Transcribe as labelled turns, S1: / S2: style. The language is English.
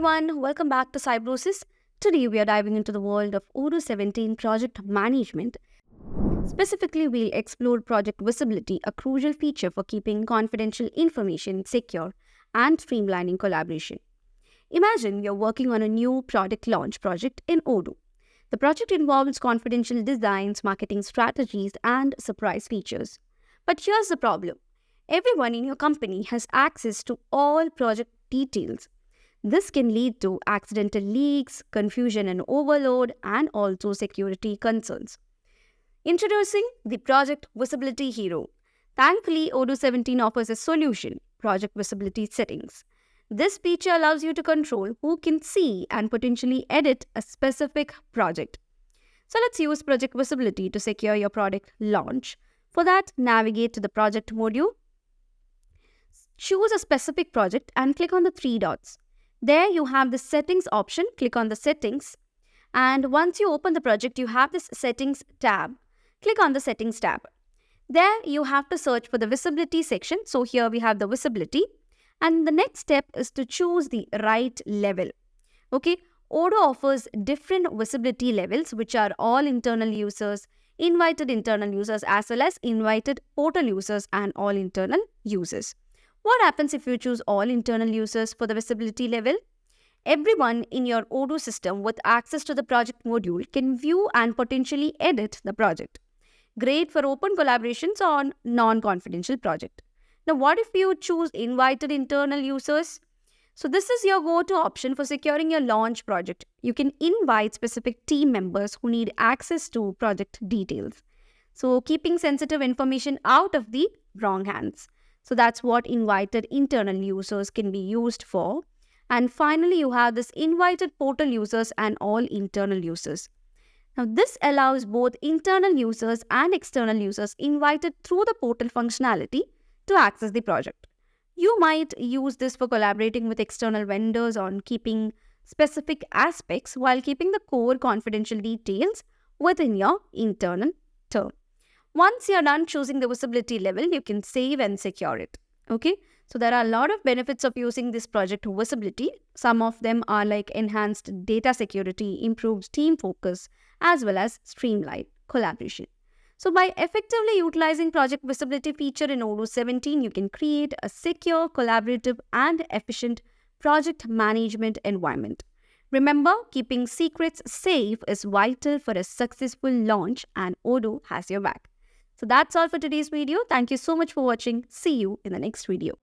S1: everyone, welcome back to Cybrosys. Today we are diving into the world of Odoo 17 project management. Specifically, we'll explore project visibility, a crucial feature for keeping confidential information secure and streamlining collaboration. Imagine you're working on a new product launch project in Odoo. The project involves confidential designs, marketing strategies, and surprise features. But here's the problem. Everyone in your company has access to all project details. This can lead to accidental leaks, confusion and overload, and also security concerns. Introducing the Project Visibility Hero. Thankfully, Odoo 17 offers a solution, Project Visibility Settings. This feature allows you to control who can see and potentially edit a specific project. So let's use Project Visibility to secure your product launch. For that, navigate to the Project module. Choose a specific project and click on the three dots. There you have the Settings option. Click on the Settings. And once you open the project, you have this Settings tab. Click on the Settings tab. There you have to search for the Visibility section. So here we have the Visibility. And the next step is to choose the right level. Okay, Odoo offers different visibility levels, which are all internal users, invited internal users, as well as invited portal users and all internal users. What happens if you choose all internal users for the visibility level? Everyone in your Odoo system with access to the project module can view and potentially edit the project. Great for open collaborations on non-confidential project. Now, what if you choose invited internal users? So this is your go-to option for securing your launch project. You can invite specific team members who need access to project details. So keeping sensitive information out of the wrong hands. So that's what invited internal users can be used for. And finally, you have this invited portal users and all internal users. Now, this allows both internal users and external users invited through the portal functionality to access the project. You might use this for collaborating with external vendors on keeping specific aspects while keeping the core confidential details within your internal term. Once you're done choosing the visibility level, you can save and secure it. Okay, so there are a lot of benefits of using this project visibility. Some of them are like enhanced data security, improved team focus, as well as streamlined collaboration. So by effectively utilizing project visibility feature in Odoo 17, you can create a secure, collaborative, and efficient project management environment. Remember, keeping secrets safe is vital for a successful launch, and Odoo has your back. So that's all for today's video. Thank you so much for watching. See you in the next video.